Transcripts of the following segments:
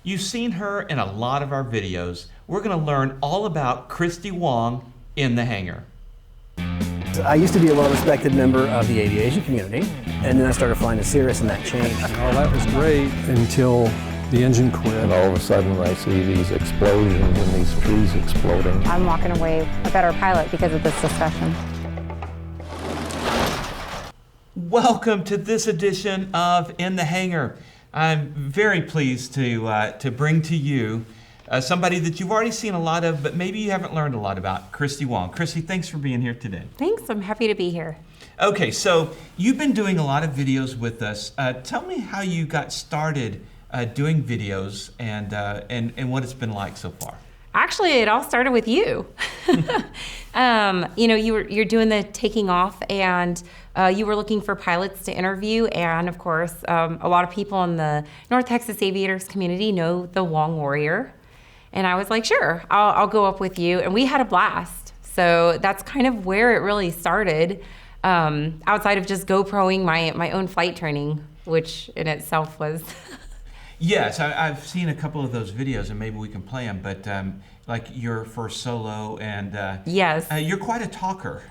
You've seen her in a lot of our videos. We're going to learn all about Christy Wong in the hangar. I used to be a well-respected member of the aviation community, and then I started flying to Cirrus, and that changed. Oh, that was great until the engine quit. And all of a sudden I see these explosions and these trees exploding. I'm walking away a better pilot because of this discussion. Welcome to this edition of In the Hangar. I'm very pleased to bring to you somebody that you've already seen a lot of, but maybe you haven't learned a lot about, Christy Wong. Christy, thanks for being here today. Thanks, I'm happy to be here. Okay, so you've been doing a lot of videos with us. Tell me how you got started doing videos and what it's been like so far. Actually, it all started with you. You're doing the taking off, and you were looking for pilots to interview, and of course, a lot of people in the North Texas aviators community know the Wong Warrior, and I was like, sure, I'll go up with you, and we had a blast. So that's kind of where it really started, outside of just GoProing my own flight training, which in itself was. Yes, I've seen a couple of those videos, and maybe we can play them, but like your first solo, and yes, you're quite a talker.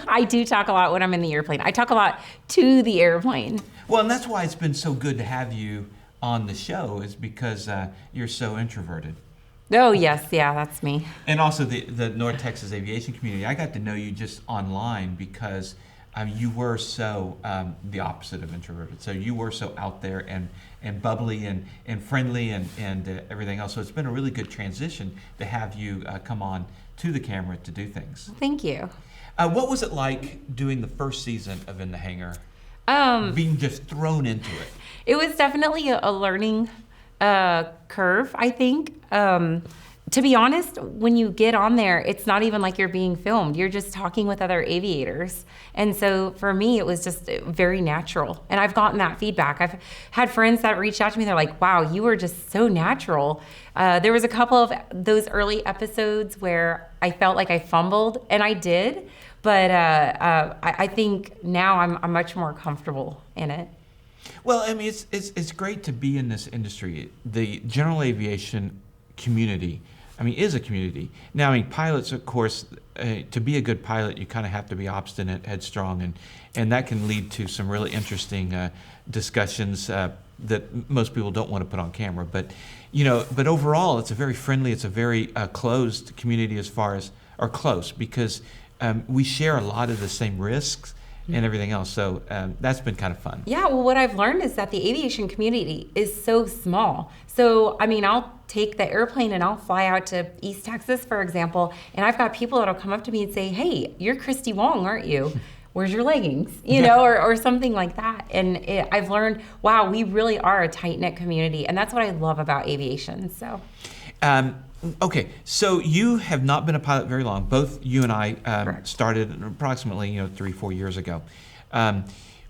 I do talk a lot when I'm in the airplane. I talk a lot to the airplane. Well, and that's why it's been so good to have you on the show, is because you're so introverted. Oh, yes, yeah, that's me. And also the North Texas aviation community, I got to know you just online because you were so the opposite of introverted. So you were so out there and bubbly and friendly and everything else. So it's been a really good transition to have you come on to the camera to do things. Thank you. What was it like doing the first season of In the Hangar? Being just thrown into it. It was definitely a learning curve, I think. To be honest, when you get on there, it's not even like you're being filmed. You're just talking with other aviators. And so for me, it was just very natural. And I've gotten that feedback. I've had friends that reached out to me. They're like, wow, you were just so natural. There was a couple of those early episodes where I felt like I fumbled, and I did. But I think now I'm much more comfortable in it. Well, I mean, it's great to be in this industry. The general aviation community, I mean, is a community. Now, I mean, pilots, of course, to be a good pilot, you kind of have to be obstinate, headstrong, and that can lead to some really interesting discussions that most people don't want to put on camera. But, but overall, it's a very friendly, it's a very closed community as far as, or close, because we share a lot of the same risks and everything else. So that's been kind of fun. Yeah, well, what I've learned is that the aviation community is so small. So, I mean, I'll take the airplane and I'll fly out to East Texas, for example, and I've got people that'll come up to me and say, hey, you're Christy Wong, aren't you? Where's your leggings? Or something like that. And I've learned, wow, we really are a tight-knit community, and that's what I love about aviation, so. Okay, so you have not been a pilot very long. Both you and I started approximately 3-4 years ago.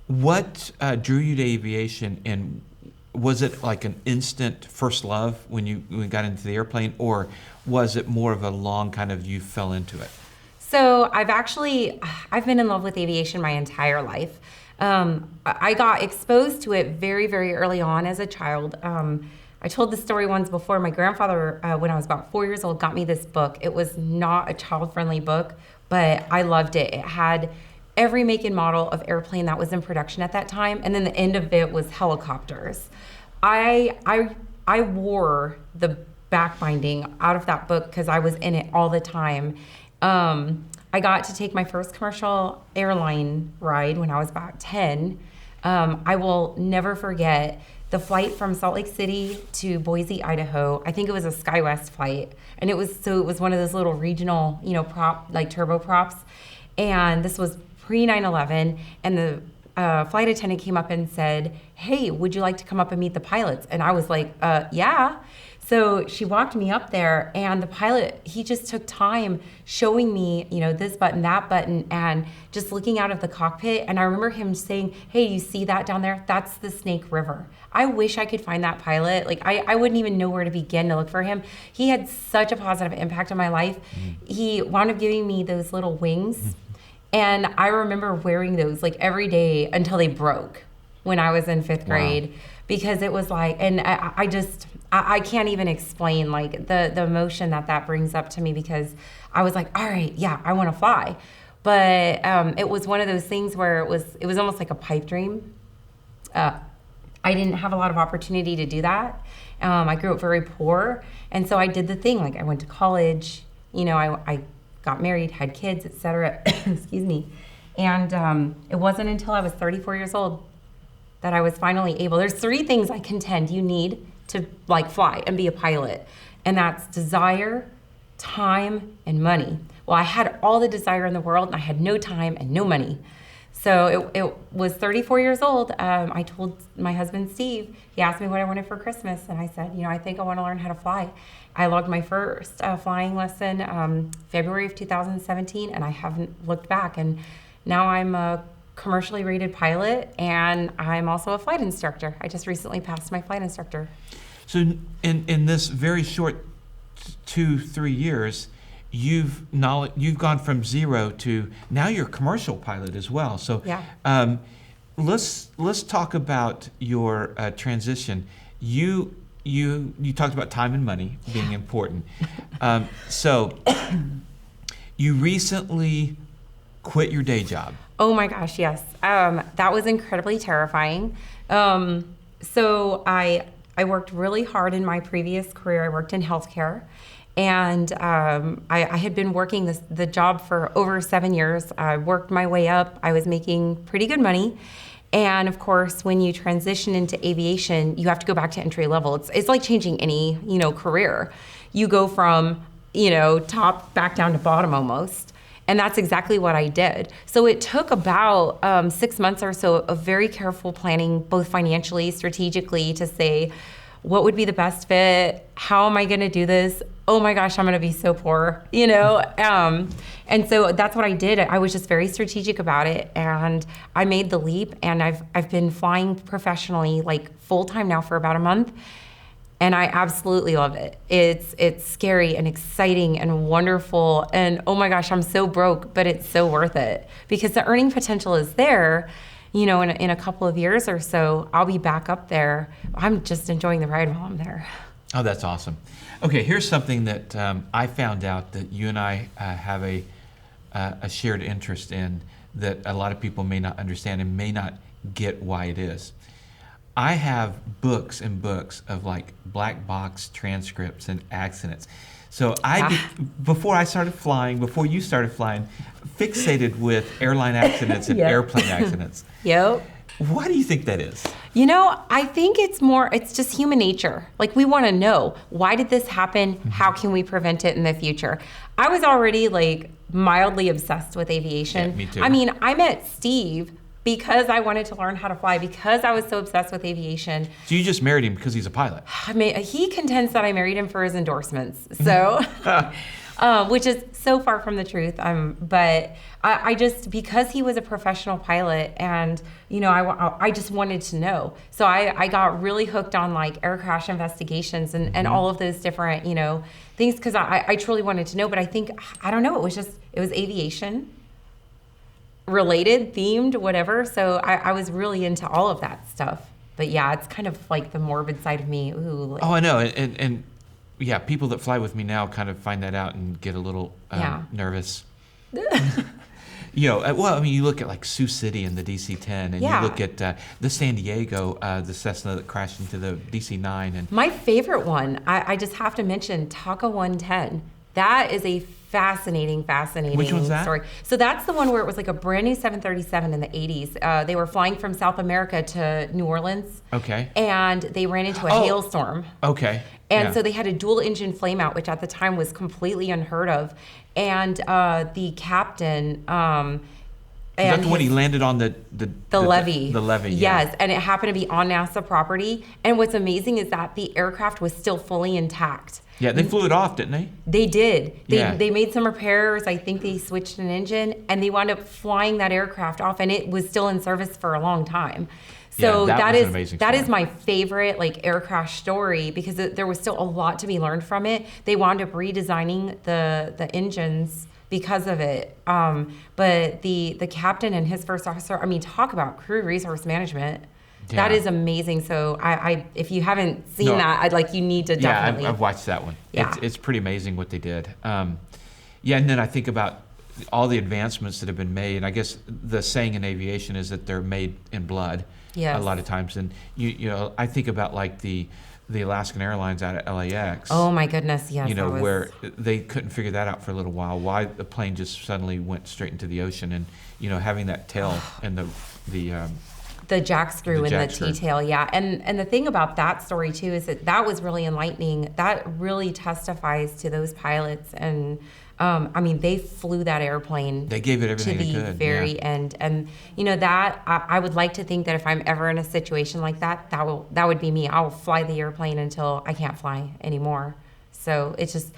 What drew you to aviation, and was it like an instant first love when you got into the airplane, or was it more of a long kind of you fell into it? So I've been in love with aviation my entire life. I got exposed to it very, very early on as a child. I told this story once before. My grandfather, when I was about 4 years old, got me this book. It was not a child-friendly book, but I loved it. It had every make and model of airplane that was in production at that time, and then the end of it was helicopters. I wore the back binding out of that book because I was in it all the time. I got to take my first commercial airline ride when I was about 10. I will never forget the flight from Salt Lake City to Boise, Idaho. I think it was a SkyWest flight, and it was one of those little regional, turboprops. And this was pre 9/11, and the flight attendant came up and said, "Hey, would you like to come up and meet the pilots?" And I was like, "Yeah." So she walked me up there, and the pilot, he just took time showing me, this button, that button, and just looking out of the cockpit. And I remember him saying, "Hey, you see that down there? That's the Snake River." I wish I could find that pilot. Like, I wouldn't even know where to begin to look for him. He had such a positive impact on my life. He wound up giving me those little wings. And I remember wearing those like every day until they broke when I was in 5th grade. Because it was like, and I can't even explain like the emotion that brings up to me, because I was like, all right, yeah, I want to fly. But it was one of those things where it was almost like a pipe dream. I didn't have a lot of opportunity to do that. I grew up very poor, and so I did the thing. Like I went to college, I got married, had kids, etc. Excuse me. And it wasn't until I was 34 years old that I was finally able. There's 3 things I contend you need to like fly and be a pilot, and that's desire, time, and money. Well, I had all the desire in the world, and I had no time and no money. So it was 34 years old. I told my husband, Steve, he asked me what I wanted for Christmas. And I said, I think I want to learn how to fly. I logged my first flying lesson February of 2017, and I haven't looked back. And now I'm a commercially rated pilot, and I'm also a flight instructor. I just recently passed my flight instructor. So in this very short 2-3 years, you've gone from 0 to now you're a commercial pilot as well. So yeah. Let's talk about your transition. You talked about time and money being important. So you recently quit your day job. Oh my gosh, yes. That was incredibly terrifying. So I worked really hard in my previous career. I worked in healthcare. And I had been working the job for over 7 years. I worked my way up. I was making pretty good money. And of course, when you transition into aviation, you have to go back to entry level. It's like changing any, career. You go from, top back down to bottom almost. And that's exactly what I did. So it took about 6 months or so of very careful planning, both financially, strategically, to say, what would be the best fit? How am I going to do this? Oh my gosh, I'm going to be so poor, And so that's what I did. I was just very strategic about it, and I made the leap. And I've been flying professionally, like full time now, for about a month, and I absolutely love it. It's scary and exciting and wonderful. And oh my gosh, I'm so broke, but it's so worth it because the earning potential is there. In a couple of years or so, I'll be back up there. I'm just enjoying the ride while I'm there. Oh, that's awesome. Okay, here's something that I found out that you and I have a shared interest in that a lot of people may not understand and may not get why it is. I have books and books of like black box transcripts and accidents. So before I started flying, before you started flying, fixated with airline accidents and airplane accidents. Yep. Why do you think that is? I think it's just human nature. Like, we want to know, why did this happen? Mm-hmm. How can we prevent it in the future? I was already like mildly obsessed with aviation. Yeah, me too. I mean, I met Steve because I wanted to learn how to fly, because I was so obsessed with aviation. So you just married him because he's a pilot? I mean, he contends that I married him for his endorsements. So, which is so far from the truth. But I just, because he was a professional pilot, and I just wanted to know. So I got really hooked on like air crash investigations and all of those different things, because I truly wanted to know. But I don't know, it was aviation related, themed, whatever. So I was really into all of that stuff. But yeah, it's kind of like the morbid side of me. Ooh, oh, I know. And yeah, people that fly with me now kind of find that out and get a little nervous. Well, I mean, you look at like Sioux City and the DC-10, and you look at the San Diego, the Cessna that crashed into the DC-9. And my favorite one, I just have to mention, TACA 110. That is a fascinating Which one's that? story. So that's the one where it was like a brand new 737 in the 80s. They were flying from South America to New Orleans. Okay. And they ran into a hailstorm. Okay. And so they had a dual engine flameout, which at the time was completely unheard of. And the captain, that's when he landed on the levee. The levee, yes, and it happened to be on NASA property. And what's amazing is that the aircraft was still fully intact. Yeah, they flew it off, didn't they? They did. They made some repairs. I think they switched an engine, and they wound up flying that aircraft off, and it was still in service for a long time. So that is my favorite like air crash story, because there was still a lot to be learned from it. They wound up redesigning the engines because of it. But the captain and his first officer, I mean, talk about crew resource management. That Yeah. is amazing. So I if you haven't seen No. that, I'd like you need to Yeah, definitely. I've watched that one. Yeah. It's pretty amazing what they did. Yeah, and then I think about all the advancements that have been made. I guess the saying in aviation is that they're made in blood. Yes. A lot of times, and you know, I think about like the Alaskan Airlines out of LAX. Oh my goodness, yes. You know, that was, where they couldn't figure that out for a little while. Why the plane just suddenly went straight into the ocean, and you know, having that tail and the jack screw The and jack the screw. T-tail, yeah. And the thing about that story too is that was really enlightening. That really testifies to those pilots, and I mean, they flew that airplane. They gave it to everything the they could. very yeah. end. And you know that I would like to think that if I'm ever in a situation like that, that would be me. I will fly the airplane until I can't fly anymore. So it's just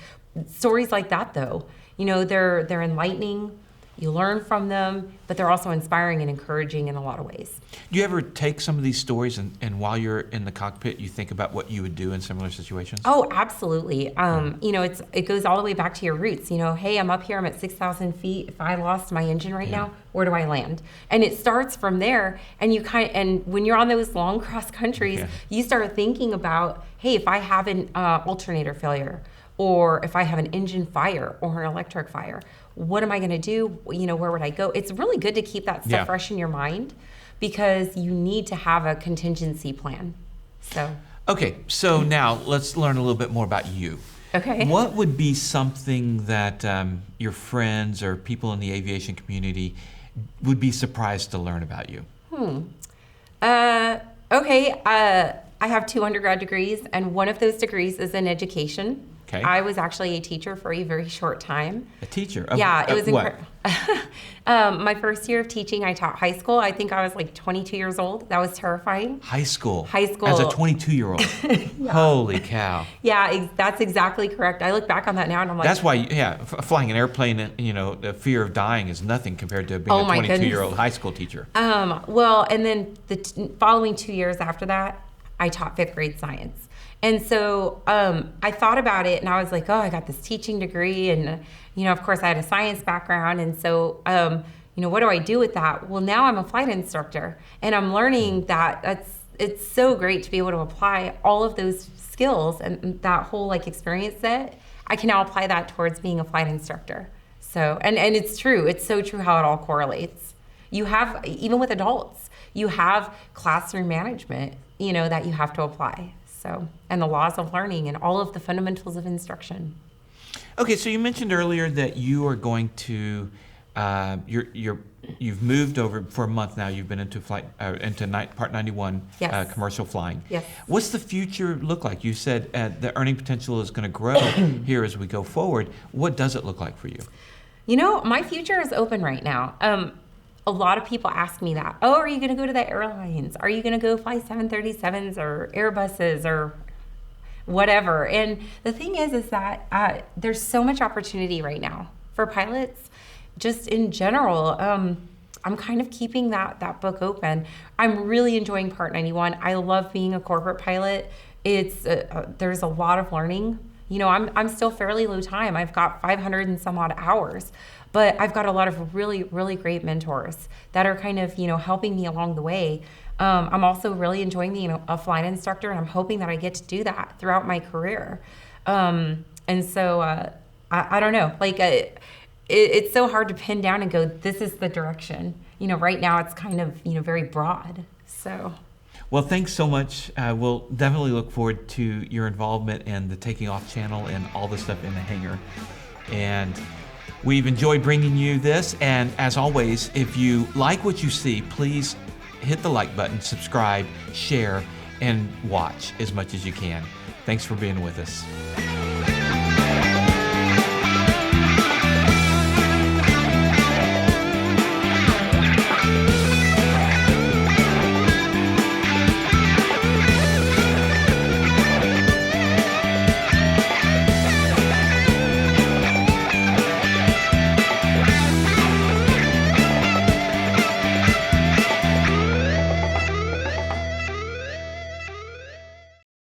stories like that, though. You know, they're enlightening. You learn from them, but they're also inspiring and encouraging in a lot of ways. Do you ever take some of these stories and while you're in the cockpit, you think about what you would do in similar situations? Oh, absolutely. You know, it goes all the way back to your roots. You know, hey, I'm up here, I'm at 6,000 feet. If I lost my engine right now, where do I land? And it starts from there. And and when you're on those long cross countries, you start thinking about, hey, if I have an alternator failure, or if I have an engine fire or an electric fire, what am I going to do? You know, where would I go? It's really good to keep that stuff fresh in your mind, because you need to have a contingency plan. So. Okay, so now let's learn a little bit more about you. Okay. What would be something that your friends or people in the aviation community would be surprised to learn about you? Okay. I have 2 undergrad degrees, and one of those degrees is in education. Okay. I was actually a teacher for a very short time. A teacher? Yeah, it was what? My first year of teaching, I taught high school. I think I was like 22 years old. That was terrifying. High school. High school. As a 22-year-old. Holy cow. Yeah, that's exactly correct. I look back on that now and I'm like, That's why, flying an airplane, you know, the fear of dying is nothing compared to being Oh a my 22-year-old high school teacher. well, and then the following 2 years after that, I taught 5th grade science. And so I thought about it, and I was like, oh, I got this teaching degree, and you know, of course, I had a science background, and so you know, what do I do with that? Well, now I'm a flight instructor, and I'm learning that it's so great to be able to apply all of those skills and that whole like experience set. I can now apply that towards being a flight instructor. So, and it's true. It's so true how it all correlates. You have, even with adults, you have classroom management, you know, that you have to apply. So, and the laws of learning and all of the fundamentals of instruction. Okay, so you mentioned earlier that you are going to, you've moved over for a month now. You've been into Part 91 Yes. commercial flying. Yes. What's the future look like? You said the earning potential is going to grow here as we go forward. What does it look like for you? You know, my future is open right now. A lot of people ask me that. Oh, are you going to go to the airlines? Are you going to go fly 737s or Airbuses or whatever? And the thing is that there's so much opportunity right now for pilots, just in general. I'm kind of keeping that book open. I'm really enjoying Part 91. I love being a corporate pilot. It's there's a lot of learning. You know, I'm still fairly low time. I've got 500 and some odd hours, but I've got a lot of really, really great mentors that are kind of, you know, helping me along the way. I'm also really enjoying being a flight instructor, and I'm hoping that I get to do that throughout my career. And so I don't know, like it's so hard to pin down and go, this is the direction. You know, right now it's kind of, you know, very broad. So. Well, thanks so much. We'll definitely look forward to your involvement in the Taking Off channel and all the stuff in the hangar. And we've enjoyed bringing you this. And as always, if you like what you see, please hit the like button, subscribe, share, and watch as much as you can. Thanks for being with us.